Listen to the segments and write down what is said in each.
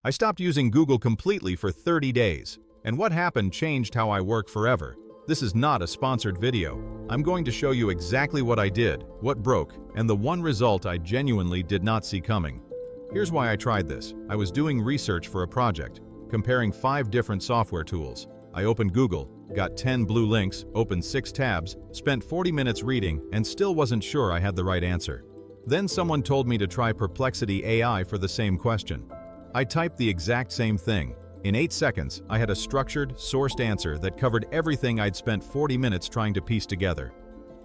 I stopped using Google completely for 30 days, and what happened changed how I work forever. This is not a sponsored video. I'm going to show you exactly what I did, what broke, and the one result I genuinely did not see coming. Here's why I tried this. I was doing research for a project, comparing 5 different software tools. I opened Google, got 10 blue links, opened 6 tabs, spent 40 minutes reading, and still wasn't sure I had the right answer. Then someone told me to try Perplexity AI for the same question. I typed the exact same thing. In 8 seconds, I had a structured, sourced answer that covered everything I'd spent 40 minutes trying to piece together.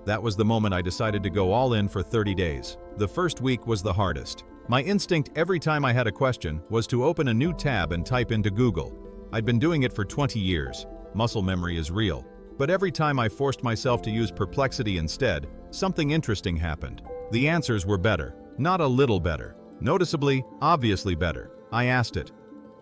That was the moment I decided to go all in for 30 days. The first week was the hardest. My instinct every time I had a question was to open a new tab and type into Google. I'd been doing it for 20 years. Muscle memory is real. But every time I forced myself to use Perplexity instead, something interesting happened. The answers were better. Not a little better. Noticeably, obviously better. I asked it,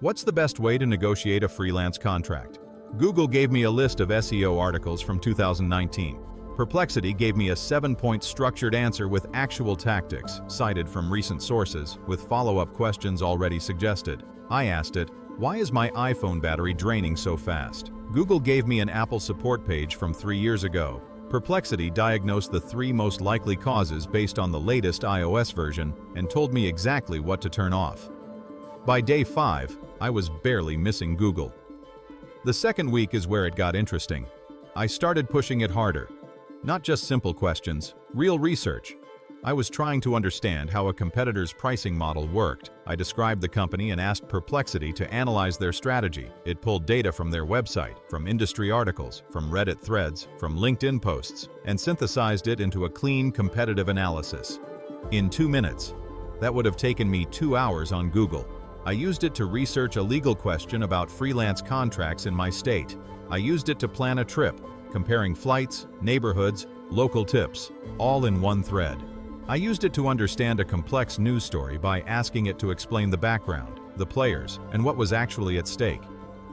"What's the best way to negotiate a freelance contract?" Google gave me a list of SEO articles from 2019. Perplexity gave me a 7-point structured answer with actual tactics, cited from recent sources, with follow-up questions already suggested. I asked it, "Why is my iPhone battery draining so fast?" Google gave me an Apple support page from 3 years ago. Perplexity diagnosed the 3 most likely causes based on the latest iOS version and told me exactly what to turn off. By day 5, I was barely missing Google. The second week is where it got interesting. I started pushing it harder. Not just simple questions, real research. I was trying to understand how a competitor's pricing model worked. I described the company and asked Perplexity to analyze their strategy. It pulled data from their website, from industry articles, from Reddit threads, from LinkedIn posts, and synthesized it into a clean, competitive analysis. In 2 minutes. That would have taken me 2 hours on Google. I used it to research a legal question about freelance contracts in my state. I used it to plan a trip, comparing flights, neighborhoods, local tips, all in one thread. I used it to understand a complex news story by asking it to explain the background, the players, and what was actually at stake.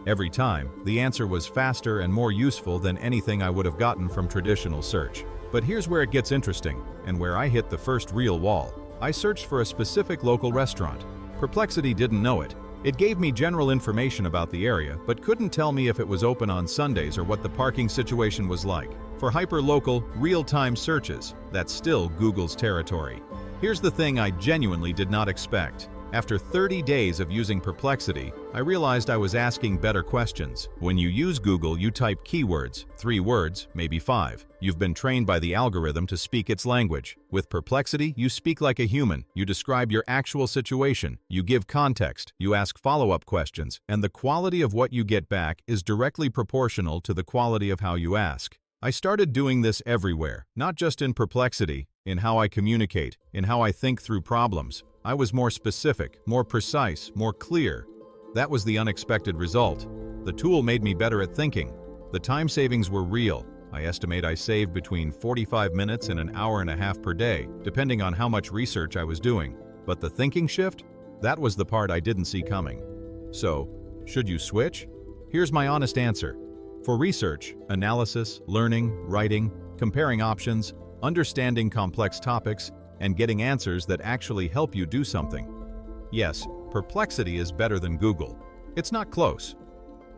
Every time, the answer was faster and more useful than anything I would have gotten from traditional search. But here's where it gets interesting, and where I hit the first real wall. I searched for a specific local restaurant. Perplexity didn't know it. It gave me general information about the area, but couldn't tell me if it was open on Sundays or what the parking situation was like. For hyper-local, real-time searches, that's still Google's territory. Here's the thing I genuinely did not expect. After 30 days of using Perplexity, I realized I was asking better questions. When you use Google, you type keywords, 3 words, maybe 5. You've been trained by the algorithm to speak its language. With Perplexity, you speak like a human. You describe your actual situation. You give context. You ask follow-up questions. And the quality of what you get back is directly proportional to the quality of how you ask. I started doing this everywhere, not just in Perplexity, in how I communicate, in how I think through problems. I was more specific, more precise, more clear. That was the unexpected result. The tool made me better at thinking. The time savings were real. I estimate I saved between 45 minutes and an hour and a half per day, depending on how much research I was doing. But the thinking shift? That was the part I didn't see coming. So, should you switch? Here's my honest answer. For research, analysis, learning, writing, comparing options, understanding complex topics, and getting answers that actually help you do something. Yes, Perplexity is better than Google. It's not close.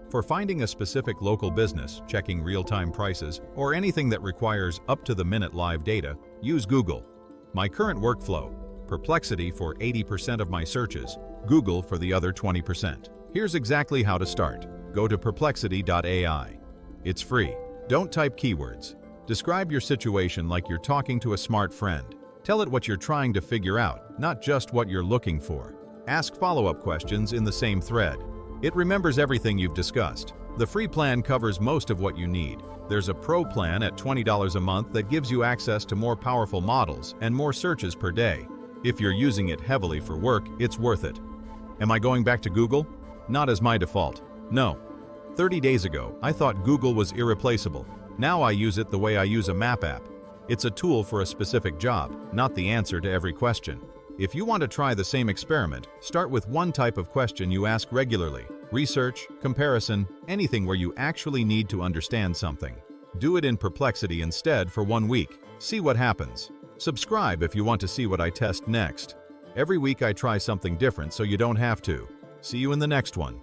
For finding a specific local business, checking real-time prices, or anything that requires up-to-the-minute live data, use Google. My current workflow: Perplexity for 80% of my searches, Google for the other 20%. Here's exactly how to start. Go to perplexity.ai. It's free. Don't type keywords. Describe your situation like you're talking to a smart friend. Tell it what you're trying to figure out, not just what you're looking for. Ask follow-up questions in the same thread. It remembers everything you've discussed. The free plan covers most of what you need. There's a pro plan at $20 a month that gives you access to more powerful models and more searches per day. If you're using it heavily for work, it's worth it. Am I going back to Google? Not as my default. No. 30 days ago, I thought Google was irreplaceable. Now I use it the way I use a map app. It's a tool for a specific job, not the answer to every question. If you want to try the same experiment, start with one type of question you ask regularly. Research, comparison, anything where you actually need to understand something. Do it in Perplexity instead for 1 week. See what happens. Subscribe if you want to see what I test next. Every week I try something different so you don't have to. See you in the next one.